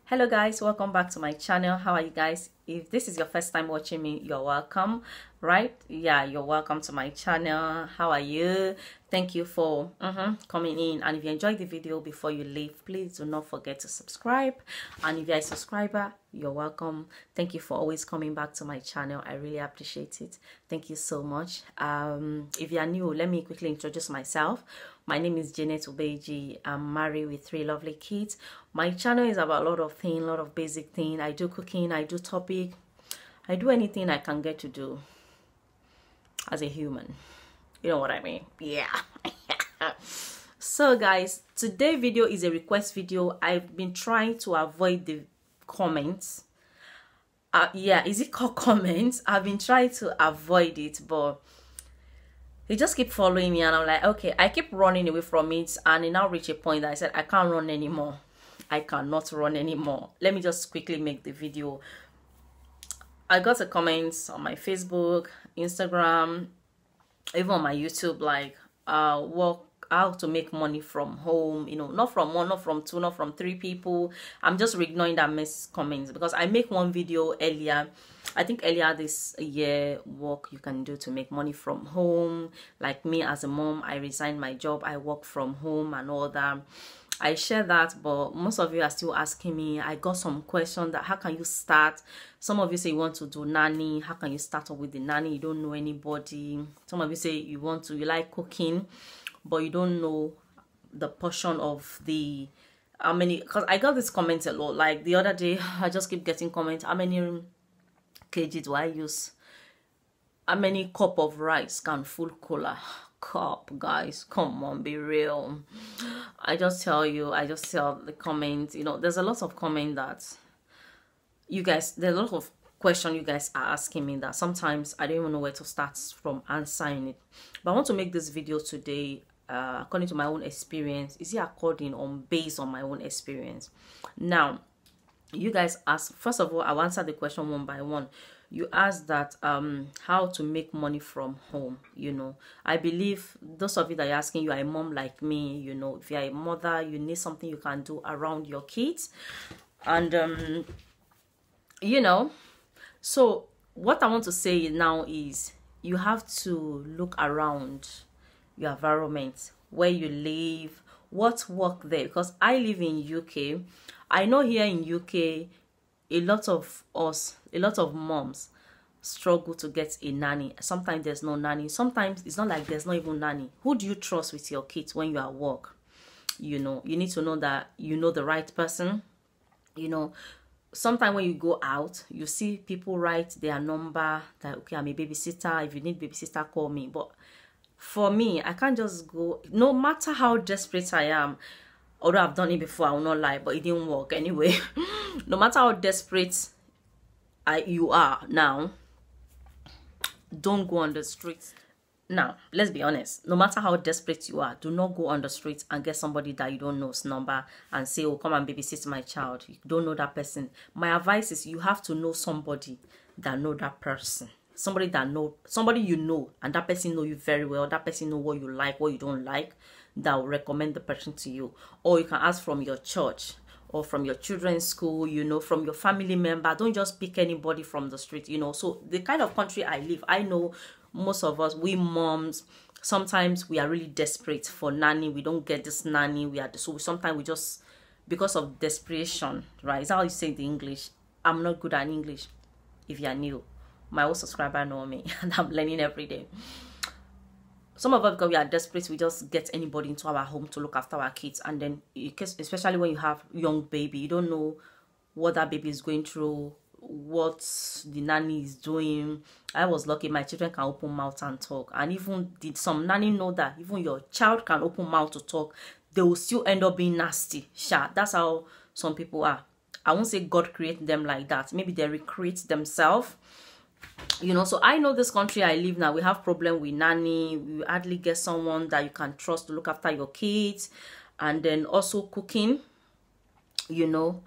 Hello guys, welcome back to my channel. How are you guys? If this is your first time watching me, you're welcome, right? Yeah, you're welcome to my channel. How are you? Thank you for coming in. And if you enjoyed the video, before you leave, please do not forget to subscribe. And if you're a subscriber, you're welcome. Thank you for always coming back to my channel. I really appreciate it. Thank you so much. If you are new, let me quickly introduce myself. My name is Janet Ubeji. I'm married with 3 lovely kids. My channel is about a lot of things, a lot of basic things. I do cooking, I do topic, I do anything I can get to do as a human. You know what I mean? Yeah. So guys, today's video is a request video. I've been trying to avoid the comments. Yeah, is it called comments? I've been trying to avoid it, but they just keep following me, and I'm like, okay, I keep running away from it, and it now reached a point that I said I can't run anymore. I cannot run anymore. Let me just quickly make the video. I got a comments on my Facebook, Instagram, even on my YouTube, like how to make money from home, you know, not from 1, not from 2, not from 3 people. I'm just ignoring that mess comments because I make one video earlier, I think earlier this year, work you can do to make money from home. Like me as a mom, I resigned my job, I work from home and all that. I share that, but most of you are still asking me. I got some questions that how can you start? Some of you say you want to do nanny. How can you start up with the nanny? You don't know anybody. Some of you say you like cooking, but you don't know the portion of the how many, because I got this comment a lot. Like the other day, I just keep getting comments. How many kg do I use? How many cup of rice can full cooler? Cup, guys, come on, be real. I just tell the comments, you know, there's a lot of comment that you guys, there's a lot of question you guys are asking me that sometimes I don't even know where to start from answering it. But I want to make this video today according to my own experience. Is it according on based on my own experience? Now, you guys ask, first of all, I'll answer the question one by one. You asked that how to make money from home. You know, I believe those of you that are asking, you are a mom like me, you know, if you're a mother, you need something you can do around your kids. And you know, so what I want to say now is you have to look around your environment, where you live, what work there, because I live in UK. I know here in UK a lot of moms struggle to get a nanny. Sometimes there's no nanny. Sometimes it's not like there's not even nanny. Who do you trust with your kids when you're at work? You know, you need to know that you know the right person. You know, sometimes when you go out, you see people write their number that, okay, I'm a babysitter. If you need babysitter, call me. But for me, I can't just go, no matter how desperate I am. Although I've done it before, I will not lie, but it didn't work anyway. No matter how desperate you are now, don't go on the streets. Now, let's be honest. No matter how desperate you are, do not go on the streets and get somebody that you don't know's number and say, oh, come and babysit my child. You don't know that person. My advice is you have to know somebody that know that person. Somebody you know, and that person know you very well. That person know what you like, what you don't like. That will recommend the person to you. Or you can ask from your church or from your children's school, you know, from your family member. Don't just pick anybody from the street, you know. So the kind of country I live, I know most of us, we moms, sometimes we are really desperate for nanny. We don't get this nanny. So sometimes we just, because of desperation, right? Is that how you say the English? I'm not good at English. If you are new, my old subscriber know me and I'm learning every day. Some of us, because we are desperate, we just get anybody into our home to look after our kids. And then, especially when you have young baby, you don't know what that baby is going through, what the nanny is doing. I was lucky, my children can open mouth and talk. And even did some nanny know that even your child can open mouth to talk, they will still end up being nasty. Sure, that's how some people are. I won't say God created them like that. Maybe they recreate themselves. You know, so I know this country I live now, we have problem with nanny. We hardly get someone that you can trust to look after your kids. And then also cooking, you know,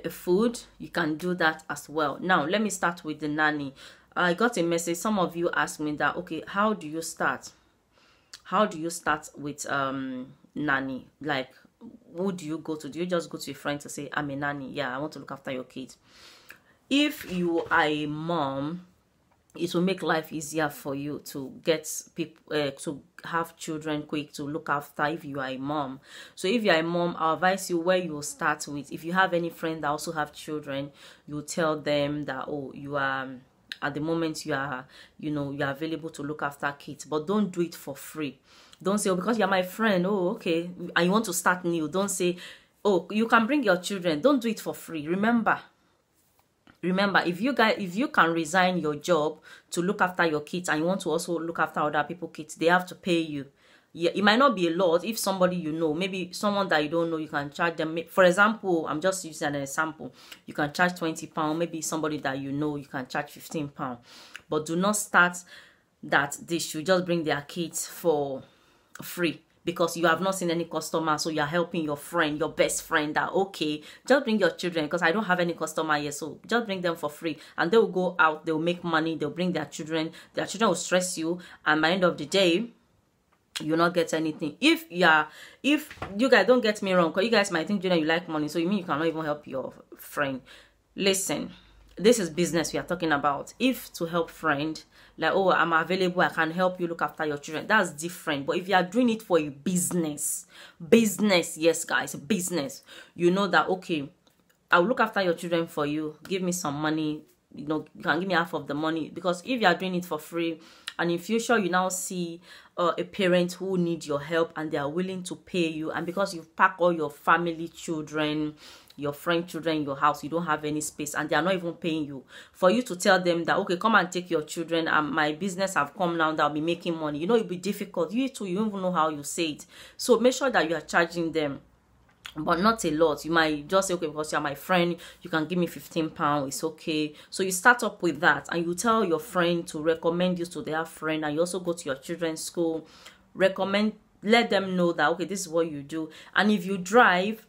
food, you can do that as well. Now let me start with the nanny. I got a message, some of you asked me that, okay, how do you start with nanny? Like, who do you go to? Do you just go to a friend to say, I'm a nanny, yeah, I want to look after your kids? If you are a mom, it will make life easier for you to get people to have children quick, to look after, if you are a mom. So if you are a mom, I'll advise you where you start with. If you have any friend that also have children, you tell them that, oh, you are at the moment you are, you know, you are available to look after kids, but don't do it for free. Don't say, oh, because you're my friend, oh, okay, and you want to start new. Don't say, oh, you can bring your children. Don't do it for free. Remember, if you can resign your job to look after your kids, and you want to also look after other people's kids, they have to pay you. Yeah, it might not be a lot. If somebody you know, maybe someone that you don't know, you can charge them. For example, I'm just using an example. You can charge £20. Maybe somebody that you know, you can charge £15. But do not start that they should just bring their kids for free, because you have not seen any customer. So you're helping your friend, your best friend, that, okay, just bring your children because I don't have any customer yet, so just bring them for free, and they will go out, they'll make money, they'll bring their children will stress you, and by the end of the day you'll not get anything. If you guys, don't get me wrong, because you guys might think, you like money, so you mean you cannot even help your friend? Listen, this is business we are talking about. If to help friend, like, oh, I'm available, I can help you look after your children, that's different. But if you are doing it for a business, yes guys, business, you know that, okay, I'll look after your children for you, give me some money, you know, you can give me half of the money. Because if you are doing it for free, and in future you now see a parent who need your help and they are willing to pay you, and because you've packed all your family children, your friend children in your house, you don't have any space, and they are not even paying you, for you to tell them that, okay, come and take your children, and my business have come now that I'll be making money, you know, it'll be difficult. You too, you don't even know how you say it. So make sure that you are charging them, but not a lot. You might just say, okay, because you're my friend, you can give me £15, it's okay. So you start up with that, and you tell your friend to recommend you to their friend, and you also go to your children's school, let them know that, okay, this is what you do. And if you drive,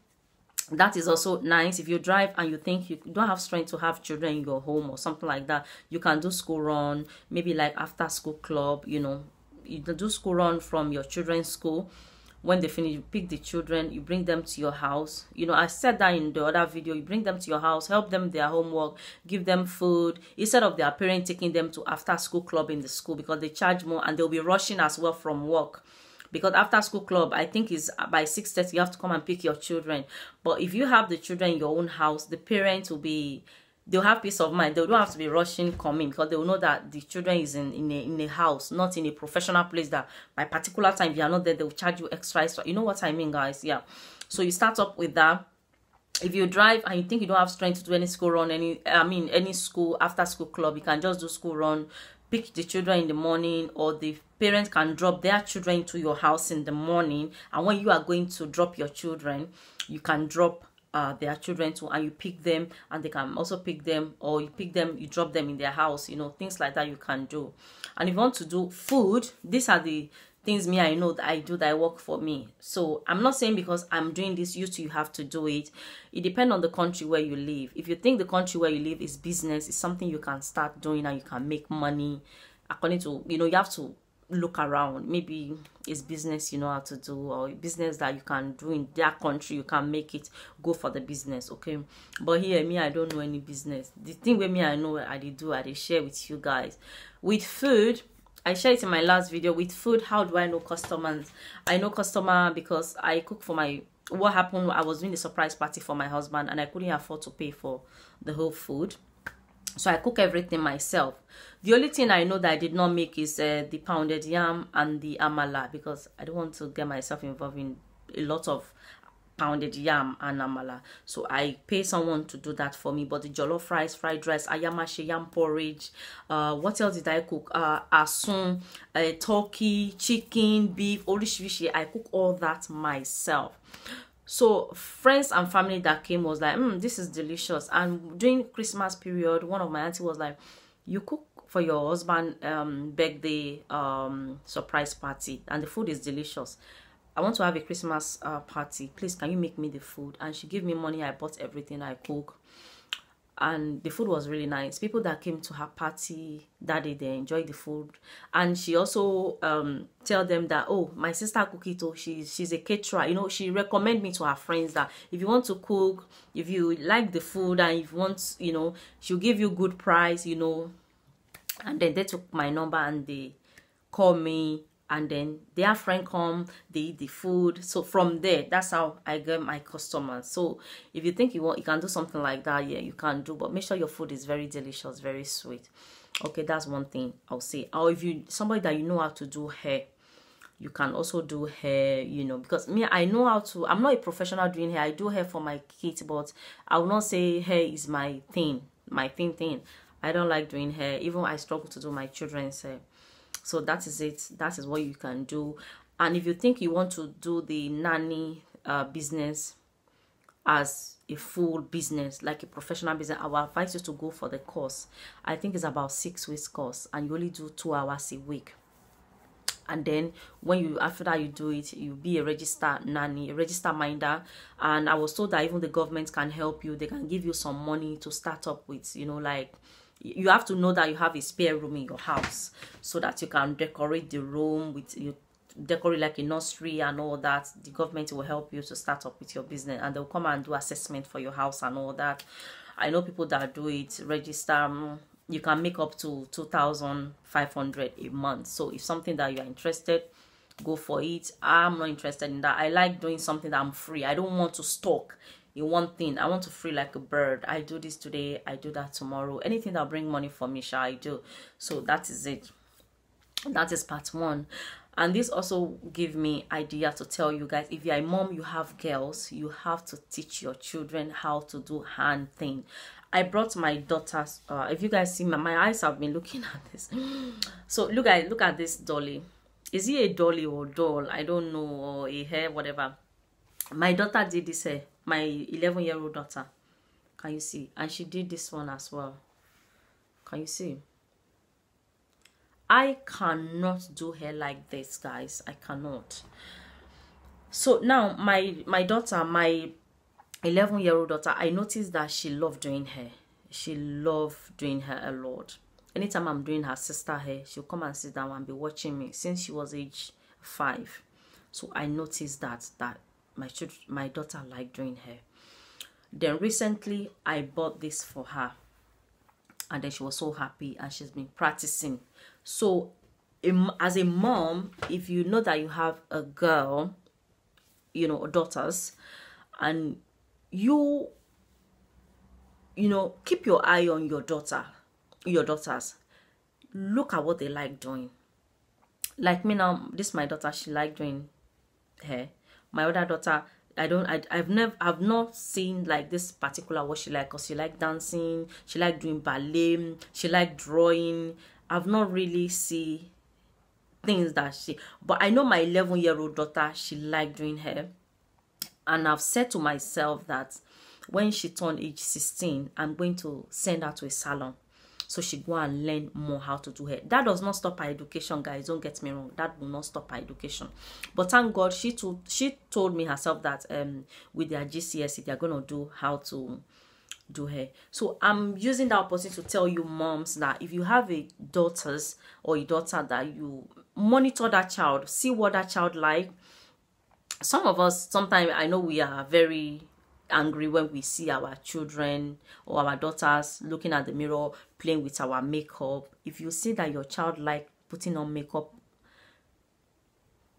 that is also nice. If you drive and you think you don't have strength to have children in your home or something like that, you can do school run, maybe like after school club, you know, you do school run from your children's school. When they finish, you pick the children, you bring them to your house. You know, I said that in the other video. You bring them to your house, help them their homework, give them food, instead of their parent taking them to after school club in the school, because they charge more, and they'll be rushing as well from work. Because after school club, I think is by 6:30, you have to come and pick your children. But if you have the children in your own house, the parents will be, they'll have peace of mind. They don't have to be rushing coming, because they will know that the children is in a house, not in a professional place, that by particular time, if you are not there, they'll charge you extra. You know what I mean, guys? Yeah. So you start up with that. If you drive and you think you don't have strength to do any school run, any school after school club, you can just do school run, pick the children in the morning, or the parents can drop their children to your house in the morning, and when you are going to drop your children, you can drop their children too, and you pick them, and they can also pick them, or you pick them, you drop them in their house, you know, things like that you can do. And if you want to do food, these are the things I know that I do that work for me. So I'm not saying because I'm doing this, you have to do it. It depends on the country where you live. If you think the country where you live is business, it's something you can start doing and you can make money, according to, you know, you have to look around. Maybe it's business you know how to do, or business that you can do in that country, you can make it, go for the business, okay? But here, me, I don't know any business. The thing with me, I know I do, I share with you guys. With food, I shared it in my last video. With food, how do I know customers? I know customer because I cook for my, what happened, I was doing a surprise party for my husband, and I couldn't afford to pay for the whole food. So I cook everything myself. The only thing I know that I did not make is the pounded yam and the amala, because I don't want to get myself involved in a lot of pounded yam and amala. So I pay someone to do that for me. But the jollof rice, fried rice, ayamashi, yam porridge, what else did I cook? Asun, turkey, chicken, beef, orishishi. I cook all that myself. So friends and family that came was like, this is delicious. And during Christmas period, one of my auntie was like, you cook for your husband birthday surprise party, and the food is delicious. I want to have a Christmas party. Please, can you make me the food? And she gave me money. I bought everything. I cook. and the food was really nice. People that came to her party that day, they enjoyed the food. And she also tell them that, oh, my sister cook it, oh, she's a caterer. You know, she recommend me to her friends that if you want to cook, if you like the food, and if you want, you know, she'll give you good price, you know. And then they took my number and they called me, and then their friend come, they eat the food. So from there, that's how I get my customers. So if you think you can do something like that, yeah, you can do, but make sure your food is very delicious, very sweet. Okay, that's one thing I'll say. Or if you somebody that you know how to do hair, you can also do hair, you know, because me, I know how to. I'm not a professional doing hair. I do hair for my kids, but I will not say hair is my thing, my thing. I don't like doing hair. Even I struggle to do my children's hair. So that is it. That is what you can do. And if you think you want to do the nanny business as a full business, like a professional business, I will advise you to go for the course. I think it's about 6 weeks course, and you only do 2 hours a week. And then when you, after that you do it, you be a registered nanny, a registered minder. And I was told that even the government can help you. They can give you some money to start up with, you know, like you have to know that you have a spare room in your house so that you can decorate the room with, you decorate like a nursery and all that. The government will help you to start up with your business, and they'll come and do assessment for your house and all that. I know people that do it, register. You can make up to 2,500 a month. So if something that you're interested, go for it. I'm not interested in that. I like doing something that I'm free. I don't want to stalk in one thing. I want to free like a bird. I do this today, I do that tomorrow. Anything that bring money for me, shall I do. So that is it. That is part 1. And this also give me idea to tell you guys, if you're a mom, you have girls, you have to teach your children how to do hand thing. I brought my daughters, if you guys see my eyes have been looking at this. So look at this dolly. Is it a dolly or doll? I don't know, or a hair, whatever. My daughter did this hair, my 11-year-old daughter. Can you see? And she did this one as well. Can you see? I cannot do hair like this, guys. I cannot. So now my daughter, my 11-year-old daughter, I noticed that she loved doing hair. She loved doing hair a lot. Anytime I'm doing her sister hair, she'll come and sit down and be watching me since she was age 5. So I noticed that my daughter liked doing hair. Then recently I bought this for her, and then she was so happy, and she's been practicing. So as a mom, if you know that you have a girl, you know, daughters, and you know, keep your eye on your daughters. Look at what they like doing. Like me now, this my daughter, she like doing hair. My other daughter, I've not seen like this particular what she like, because she like dancing, she like doing ballet, she like drawing. I've not really see things that she, but I know my 11-year-old daughter, she like doing hair. And I've said to myself that when she turned age 16, I'm going to send her to a salon so she go and learn more how to do hair. That does not stop her education, guys. Don't get me wrong. That will not stop her education. But thank God, she told me herself that with their GCSE, they're going to do how to do hair. So I'm using that opportunity to tell you moms that if you have a daughters or a daughter, that you monitor that child, see what that child like. Some of us, sometimes I know we are very angry when we see our children or our daughters looking at the mirror, playing with our makeup. If you see that your child like putting on makeup,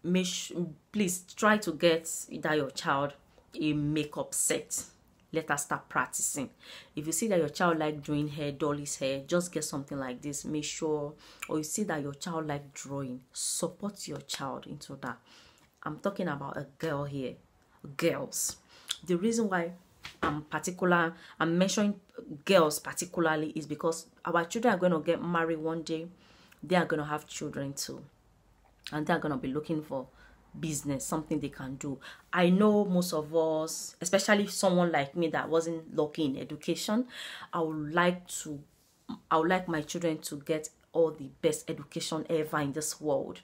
please try to get either your child a makeup set. Let her start practicing. If you see that your child like doing hair, dolly's hair, just get something like this. Make sure, or you see that your child like drawing, support your child into that. I'm talking about a girl here, girls. The reason why I'm mentioning girls particularly is because our children are going to get married one day. They are going to have children too, and they're going to be looking for business, something they can do. I know most of us, especially someone like me that wasn't lucky in education, I would like my children to get all the best education ever in this world.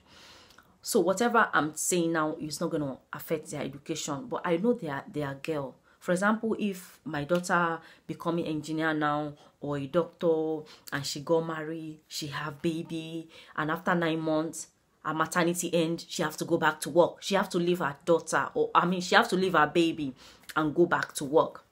So whatever I'm saying now is not going to affect their education, but I know they are girl. For example, if my daughter becoming engineer now or a doctor and she got married, she have baby, and after 9 months, her maternity end, she have to go back to work. She have to leave her daughter, or I mean, she have to leave her baby and go back to work.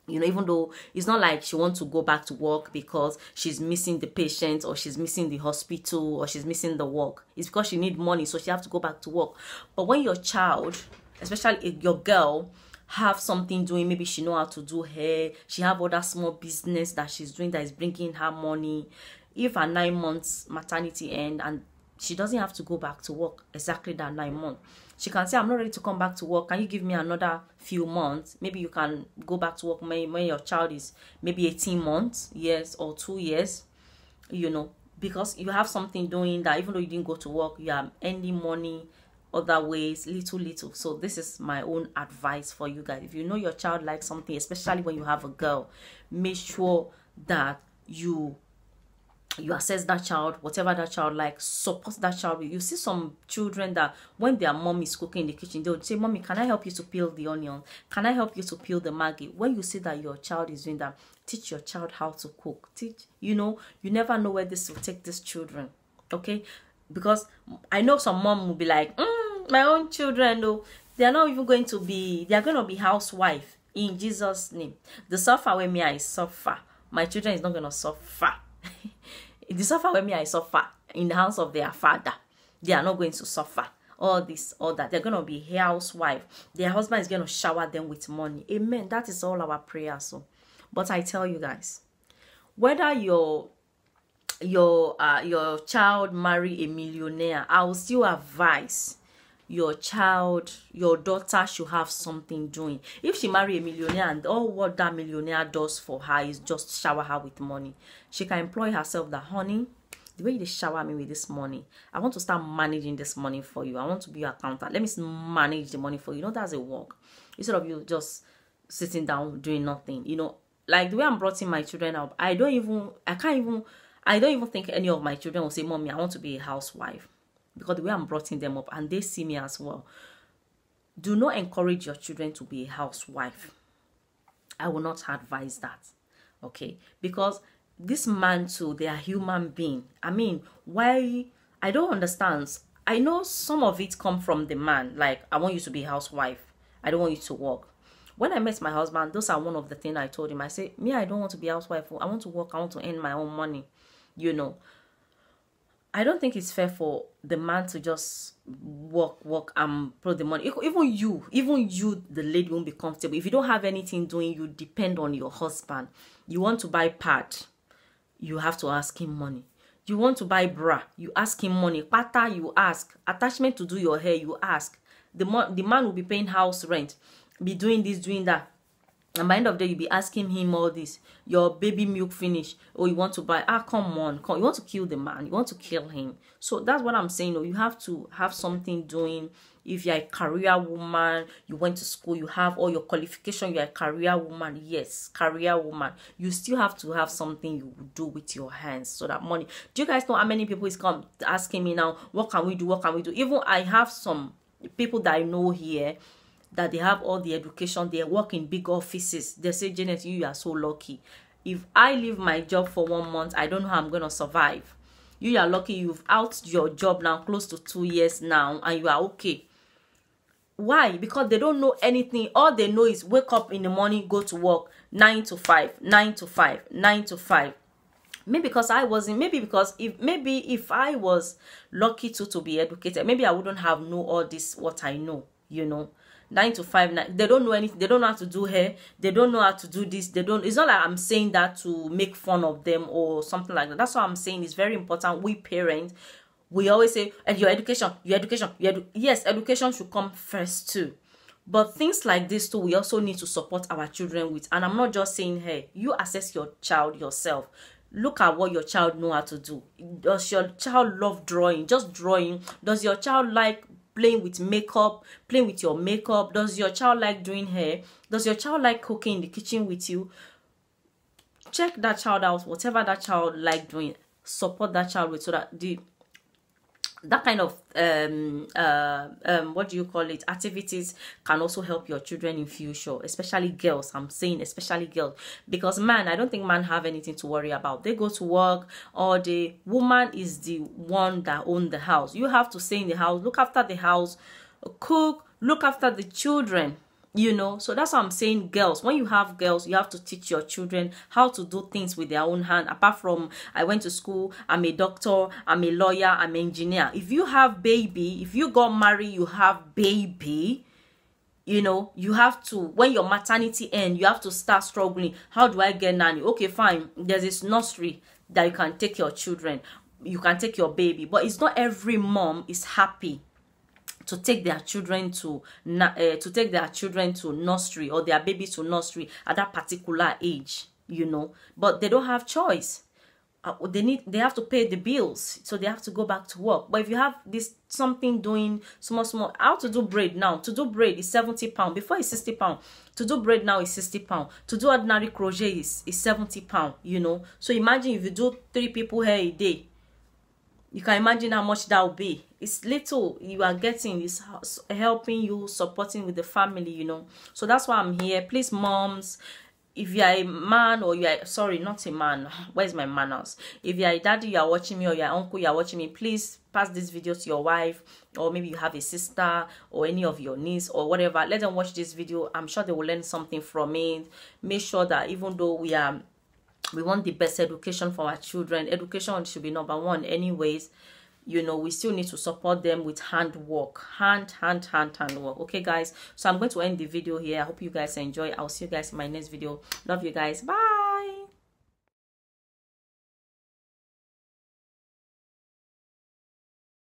You know, even though it's not like she wants to go back to work because she's missing the patient or she's missing the hospital or she's missing the work. It's because she need money, so she have to go back to work. But when your child, especially your girl, have something doing, maybe she know how to do hair, she have other small business that she's doing that is bringing her money. If her 9 months maternity end and she doesn't have to go back to work exactly that 9 months, she can say, I'm not ready to come back to work. Can you give me another few months? Maybe you can go back to work when your child is maybe 18 months, yes, or 2 years, you know, because you have something doing that even though you didn't go to work, you are earning money other ways, little. So this is my own advice for you guys. If you know your child likes something, especially when you have a girl, make sure that you assess that child, whatever that child likes, support that child. You see some children that when their mom is cooking in the kitchen, they would say, Mommy, can I help you to peel the onion? Can I help you to peel the Maggi? When you see that your child is doing that, teach your child how to cook. You know, you never know where this will take these children, okay? Because I know some mom will be like, my own children, though, they are not even going to be, they are going to be housewife in Jesus' name. The suffer where me I suffer, my children is not going to suffer. The suffer where me I suffer in the house of their father, they are not going to suffer all this, all that. They're going to be housewife. Their husband is going to shower them with money. Amen. That is all our prayer. So, but I tell you guys, whether your child marry a millionaire, I will still advise your daughter should have something doing. If she marry a millionaire and all what that millionaire does for her is just shower her with money, she can employ herself that, honey, the way you shower me with this money, I want to start managing this money for you. I want to be your accountant. Let me manage the money for you. You know, that's a work. Instead of you just sitting down doing nothing. You know, like the way I'm brought in my children up, I don't even think any of my children will say, Mommy, I want to be a housewife. Because the way I'm brought in them up and they see me as well. Do not encourage your children to be a housewife. I will not advise that. Okay? Because this man too, they are human being. I mean, why? I don't understand. I know some of it come from the man. Like, I want you to be a housewife. I don't want you to work. When I met my husband, those are one of the things I told him. I said, me, I don't want to be a housewife. I want to work. I want to earn my own money. You know. I don't think it's fair for the man to just work and put the money. Even you, the lady, won't be comfortable. If you don't have anything doing, you depend on your husband. You want to buy pad, you have to ask him money. You want to buy bra, you ask him money. Pata, you ask. Attachment to do your hair, you ask. The man will be paying house rent, be doing this, doing that. And by the end of the day, you'll be asking him all this. Your baby milk finish. Or you want to buy. Come on. You want to kill the man. You want to kill him. So that's what I'm saying. You have to have something doing. If you're a career woman, you went to school, you have all your qualification, you're a career woman. Yes, career woman. You still have to have something you do with your hands. So that money. Do you guys know how many people is come asking me now, what can we do? What can we do? Even I have some people that I know here that they have all the education, they work in big offices. They say, Janet, you are so lucky. If I leave my job for 1 month, I don't know how I'm going to survive. You are lucky you've out your job now close to 2 years now and you are okay. Why? Because they don't know anything. All they know is wake up in the morning, go to work, 9 to 5, 9 to 5, 9 to 5. Maybe because I wasn't, maybe if I was lucky to be educated, maybe I wouldn't have know all this, what I know, you know. 9 to 5, 9. They don't know anything. They don't know how to do hair. They don't know how to do this. It's not like I'm saying that to make fun of them or something like that. That's what I'm saying. It's very important. We parents, we always say, your education. Yes, education should come first too. But things like this too, we also need to support our children with. And I'm not just saying, hey, you assess your child yourself. Look at what your child know how to do. Does your child love drawing? Just drawing. Does your child like playing with makeup, playing with your makeup? Does your child like doing hair? Does your child like cooking in the kitchen with you? Check that child out. Whatever that child like doing, support that child with, so that that kind of what do you call it, activities can also help your children in future, especially girls. I'm saying especially girls, because man, I don't think man have anything to worry about. They go to work, or the woman is the one that own the house. You have to stay in the house, look after the house, cook, look after the children, you know. So that's what I'm saying. Girls, when you have girls, you have to teach your children how to do things with their own hand. Apart from, I went to school, I'm a doctor, I'm a lawyer, I'm an engineer. If you have baby, if you got married, you have baby, you know, you have to, when your maternity ends, you have to start struggling. How do I get nanny? Okay, fine, there's this nursery that you can take your children, you can take your baby. But it's not every mom is happy to take their children to nursery, or their baby to nursery at that particular age, you know. But they don't have choice. They have to pay the bills, so they have to go back to work. But if you have this something doing small, how to do braid now? To do braid is 70 pounds. Before it's 60 pounds. To do braid now is 60 pounds. To do ordinary crochet is 70 pounds, you know. So imagine if you do 3 people hair a day. You can imagine how much that will be. It's little you are getting, it's helping you, supporting with the family, you know. So that's why I'm here. Please, moms, if you are a man, or you are, sorry, not a man, where's my manners? If you are a daddy, you are watching me, or your uncle, you are watching me, please pass this video to your wife, or maybe you have a sister, or any of your niece, or whatever. Let them watch this video. I'm sure they will learn something from it. Make sure that even though we want the best education for our children, education should be number one anyways, you know, we still need to support them with handwork, hand work. Okay guys, so I'm going to end the video here. I hope you guys enjoy. I'll see you guys in my next video. Love you guys. Bye.